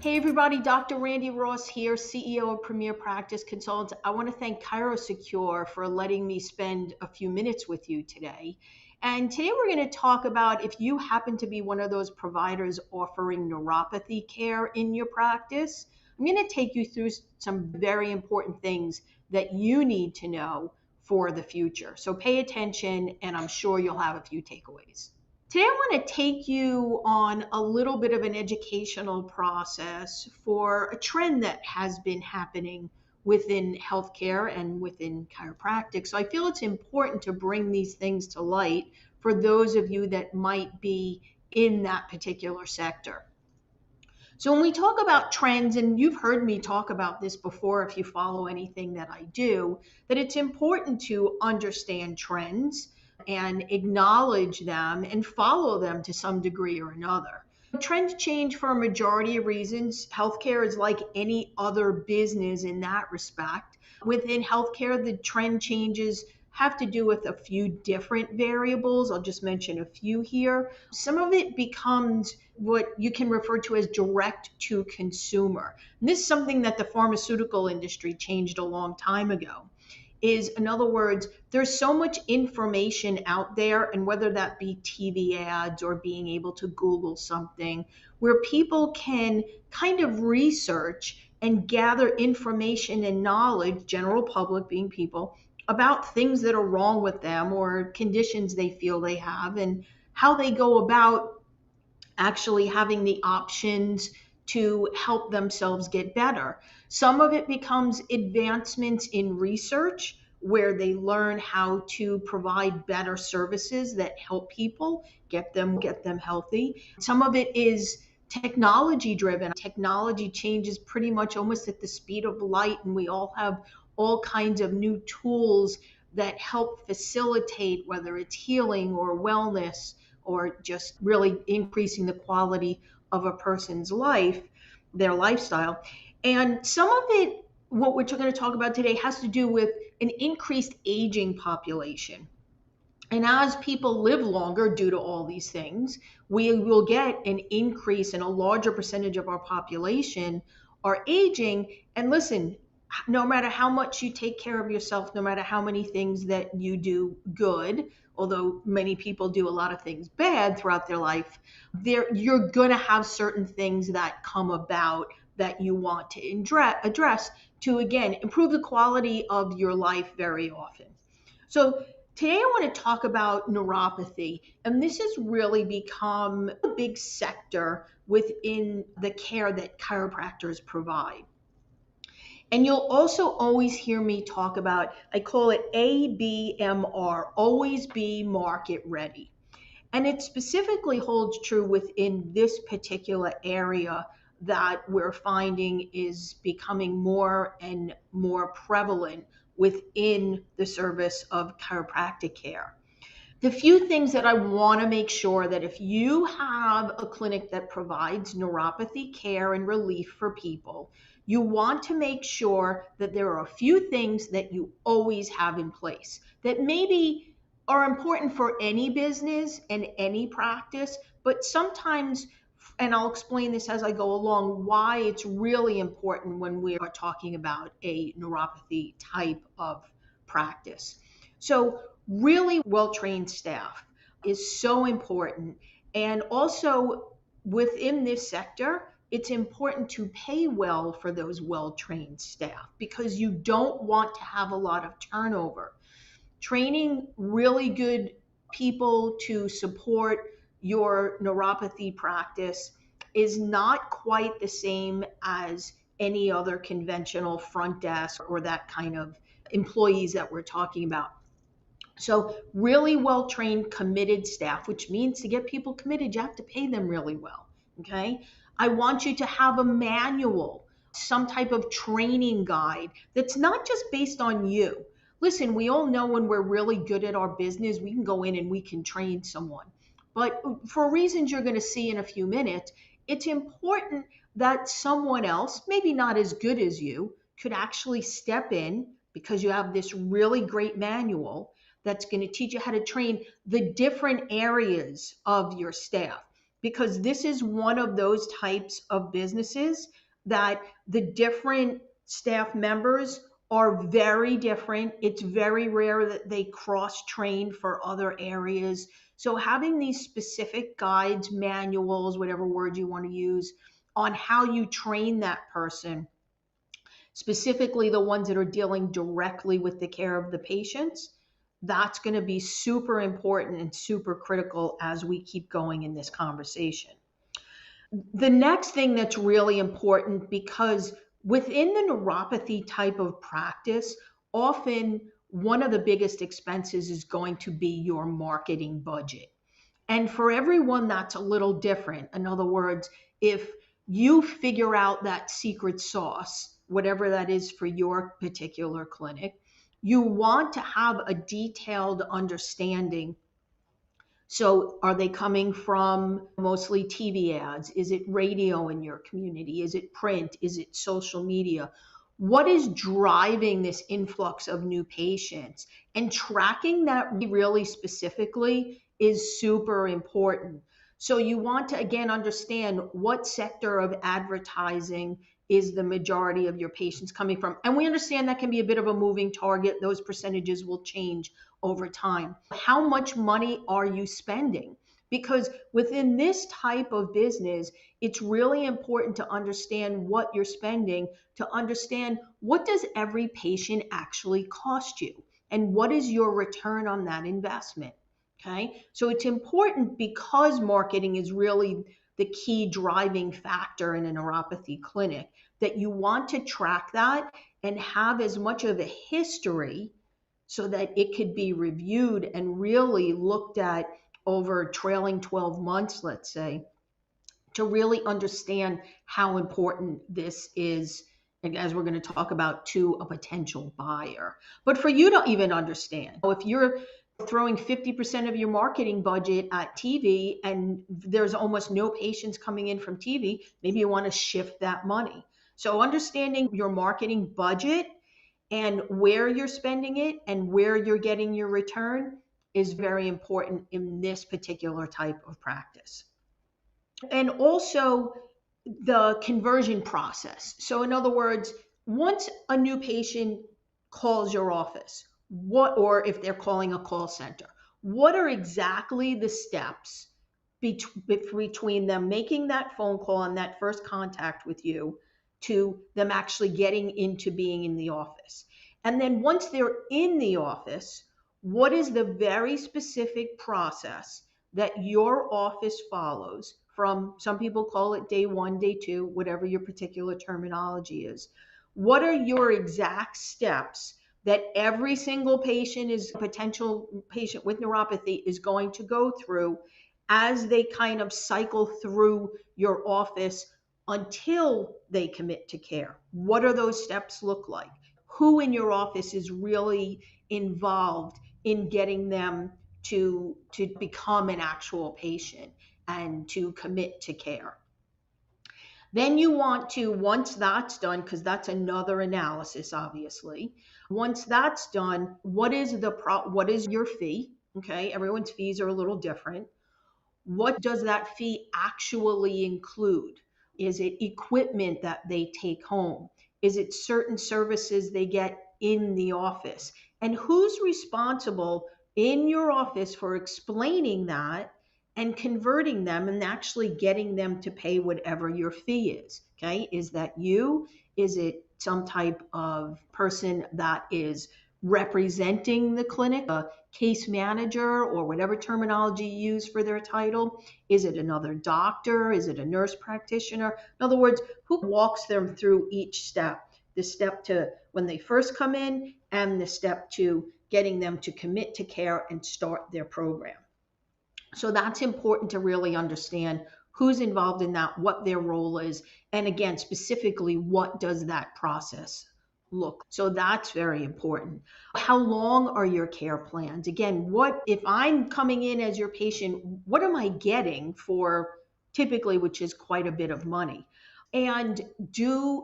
Hey everybody, Dr. Randy Ross here, CEO of Premier Practice Consultants. I want to thank ChiroSecure for letting me spend a few minutes with you today. And today we're going to talk about if you happen to be one of those providers offering neuropathy care in your practice. I'm going to take you through some very important things that you need to know for the future. So pay attention, and I'm sure you'll have a few takeaways. Today, I want to take you on a little bit of an educational process for a trend that has been happening within healthcare and within chiropractic. So I feel it's important to bring these things to light for those of you that might be in that particular sector. So when we talk about trends, and you've heard me talk about this before if you follow anything that I do, that it's important to understand trends and acknowledge them and follow them to some degree or another. Trends change for a majority of reasons. Healthcare is like any other business in that respect. Within healthcare, the trend changes have to do with a few different variables. I'll just mention a few here. Some of it becomes what you can refer to as direct to consumer. And this is something that the pharmaceutical industry changed a long time ago. In other words, there's so much information out there, and whether that be TV ads or being able to Google something, where people can kind of research and gather information and knowledge, general public being people, about things that are wrong with them or conditions they feel they have, and how they go about actually having the options to help themselves get better. Some of it becomes advancements in research where they learn how to provide better services that help people get them healthy. Some of it is technology driven. Technology changes pretty much almost at the speed of light, and we all have all kinds of new tools that help facilitate whether it's healing or wellness or just really increasing the quality of a person's life, their lifestyle. And some of it, what we're going to talk about today, has to do with an increased aging population. And as people live longer due to all these things, we will get an increase in a larger percentage of our population are aging. And listen, no matter how much you take care of yourself, no matter how many things that you do good, although many people do a lot of things bad throughout their life, you're going to have certain things that come about that you want to address to, again, improve the quality of your life very often. So today I want to talk about neuropathy, and this has really become a big sector within the care that chiropractors provide. And you'll also always hear me talk about, I call it ABMR, always be market ready. And it specifically holds true within this particular area that we're finding is becoming more and more prevalent within the service of chiropractic care. The few things that I want to make sure that if you have a clinic that provides neuropathy care and relief for people, you want to make sure that there are a few things that you always have in place that maybe are important for any business and any practice, but sometimes, and I'll explain this as I go along, why it's really important when we are talking about a neuropathy type of practice. So really well-trained staff is so important. And also within this sector, it's important to pay well for those well-trained staff because you don't want to have a lot of turnover. Training really good people to support your neuropathy practice is not quite the same as any other conventional front desk or that kind of employees that we're talking about. So really well-trained, committed staff, which means to get people committed, you have to pay them really well, okay? I want you to have a manual, some type of training guide that's not just based on you. Listen, we all know when we're really good at our business, we can go in and we can train someone. But for reasons you're going to see in a few minutes, it's important that someone else, maybe not as good as you, could actually step in because you have this really great manual that's going to teach you how to train the different areas of your staff. because this is one of those types of businesses that the different staff members are very different. It's very rare that they cross train for other areas. So having these specific guides, manuals, whatever word you want to use, on how you train that person, specifically the ones that are dealing directly with the care of the patients, that's going to be super important and super critical as we keep going in this conversation. The next thing that's really important, because within the neuropathy type of practice, often one of the biggest expenses is going to be your marketing budget. And for everyone, that's a little different. In other words, if you figure out that secret sauce, whatever that is for your particular clinic, you want to have a detailed understanding. So are they coming from mostly TV ads? Is it radio in your community? Is it print? Is it social media? What is driving this influx of new patients? And tracking that really specifically is super important. So you want to, again, understand what sector of advertising is the majority of your patients coming from. And we understand that can be a bit of a moving target. Those percentages will change over time. How much money are you spending? Because within this type of business, it's really important to understand what you're spending, to understand what does every patient actually cost you and what is your return on that investment. Okay, so it's important, because marketing is really the key driving factor in a neuropathy clinic, that you want to track that and have as much of a history so that it could be reviewed and really looked at over trailing 12 months, let's say, to really understand how important this is, and as we're going to talk about, to a potential buyer. But for you to even understand, if you're throwing 50% of your marketing budget at TV and there's almost no patients coming in from TV, maybe you want to shift that money. So understanding your marketing budget and where you're spending it and where you're getting your return is very important in this particular type of practice. And also the conversion process. So in other words, once a new patient calls your office, or if they're calling a call center, what are exactly the steps between them making that phone call and that first contact with you to them actually getting into being in the office? And then once they're in the office, what is the very specific process that your office follows from, some people call it day one, day two, whatever your particular terminology is. What are your exact steps that every single patient, is potential patient with neuropathy, is going to go through as they kind of cycle through your office until they commit to care? What are those steps look like? Who in your office is really involved in getting them to become an actual patient and to commit to care? Then you want to, once that's done, because that's another analysis, obviously, once that's done, what is your fee? Okay, everyone's fees are a little different. What does that fee actually include? Is it equipment that they take home? Is it certain services they get in the office? And who's responsible in your office for explaining that and converting them and actually getting them to pay whatever your fee is? Okay, is that you? Is it some type of person that is representing the clinic, a case manager or whatever terminology you use for their title? Is it another doctor? Is it a nurse practitioner? In other words, who walks them through each step? The step to when they first come in and the step to getting them to commit to care and start their program. So that's important to really understand who's involved in that, what their role is, and again, specifically, what does that process look? So that's very important. How long are your care plans? Again, what if I'm coming in as your patient, what am I getting for typically, which is quite a bit of money? And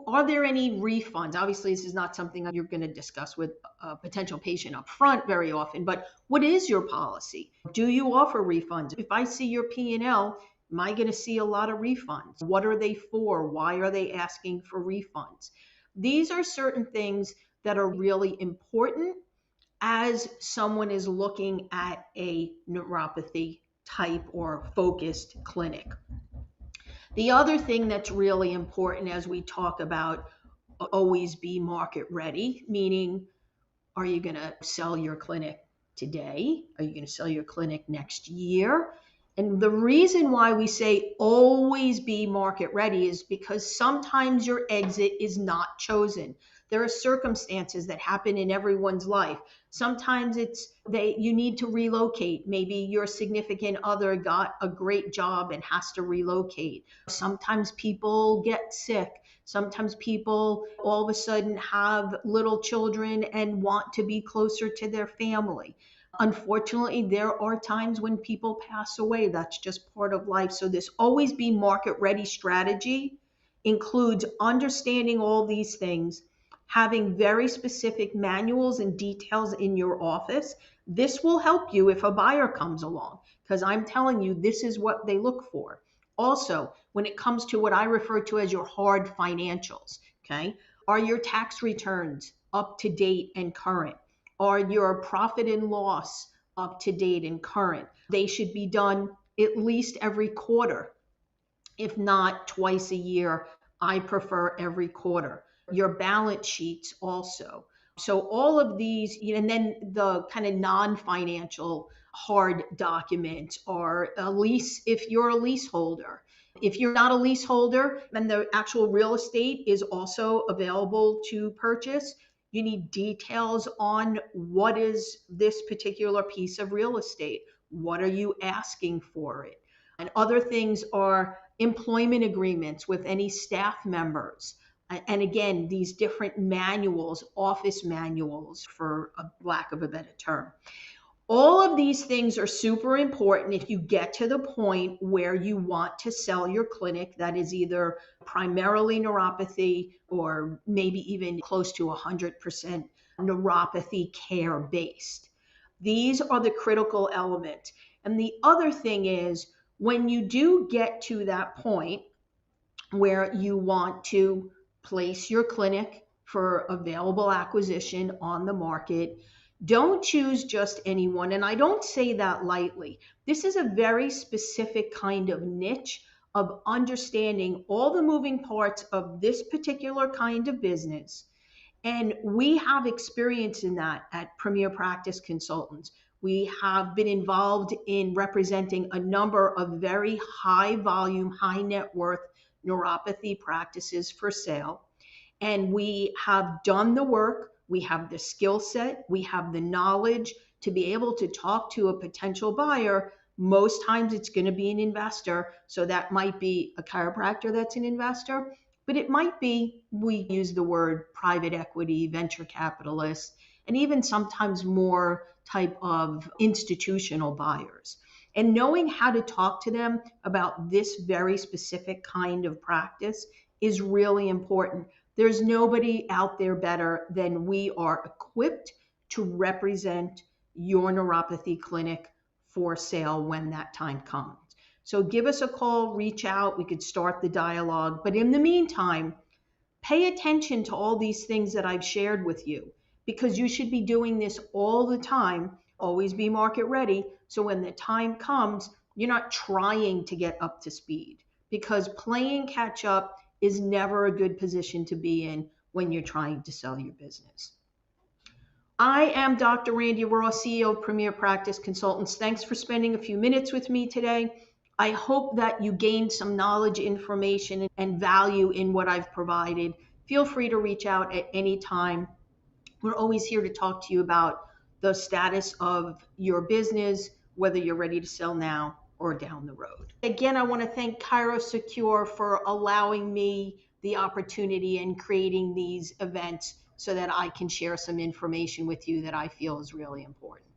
are there any refunds? Obviously, this is not something you're going to discuss with a potential patient up front very often, but what is your policy? Do you offer refunds? If I see your P&L, Am I going to see a lot of refunds? What are they for? Why are they asking for refunds? These are certain things that are really important as someone is looking at a neuropathy type or focused clinic. The other thing that's really important as we talk about always be market ready, meaning, are you going to sell your clinic today? Are you going to sell your clinic next year? And the reason why we say always be market ready is because sometimes your exit is not chosen. There are circumstances that happen in everyone's life. Sometimes you need to relocate. Maybe your significant other got a great job and has to relocate. Sometimes people get sick. Sometimes people all of a sudden have little children and want to be closer to their family. Unfortunately, there are times when people pass away. That's just part of life. So this always be market ready strategy includes understanding all these things, having very specific manuals and details in your office. This will help you if a buyer comes along, because I'm telling you, this is what they look for. Also, when it comes to what I refer to as your hard financials, okay, are your tax returns up to date and current? Are your profit and loss up to date and current? They should be done at least every quarter, if not twice a year. I prefer every quarter. Your balance sheets also. So all of these, and then the kind of non-financial hard documents are a lease if you're a leaseholder. If you're not a leaseholder and the actual real estate is also available to purchase, you need details on what is this particular piece of real estate. What are you asking for it? And other things are employment agreements with any staff members. And again, these different manuals, office manuals, for a lack of a better term. All of these things are super important if you get to the point where you want to sell your clinic that is either primarily neuropathy or maybe even close to 100% neuropathy care based. These are the critical elements. And the other thing is, when you do get to that point where you want to place your clinic for available acquisition on the market, don't choose just anyone. And I don't say that lightly. This is a very specific kind of niche of understanding all the moving parts of this particular kind of business. And we have experience in that at Premier Practice Consultants. We have been involved in representing a number of very high volume, high net worth neuropathy practices for sale. And we have done the work. We have the skill set. We have the knowledge to be able to talk to a potential buyer. Most times it's going to be an investor. So that might be a chiropractor that's an investor, but it might be, we use the word private equity, venture capitalist, and even sometimes more type of institutional buyers. And knowing how to talk to them about this very specific kind of practice is really important. There's nobody out there better than we are equipped to represent your neuropathy clinic for sale when that time comes. So give us a call, reach out, we could start the dialogue. But in the meantime, pay attention to all these things that I've shared with you, because you should be doing this all the time. Always be market ready. So when the time comes, you're not trying to get up to speed, because playing catch up is never a good position to be in when you're trying to sell your business. I am Dr. Randy Ross, CEO of Premier Practice Consultants. Thanks for spending a few minutes with me today. I hope that you gained some knowledge, information, and value in what I've provided. Feel free to reach out at any time. We're always here to talk to you about the status of your business, whether you're ready to sell now or down the road. Again, I want to thank ChiroSecure for allowing me the opportunity and creating these events so that I can share some information with you that I feel is really important.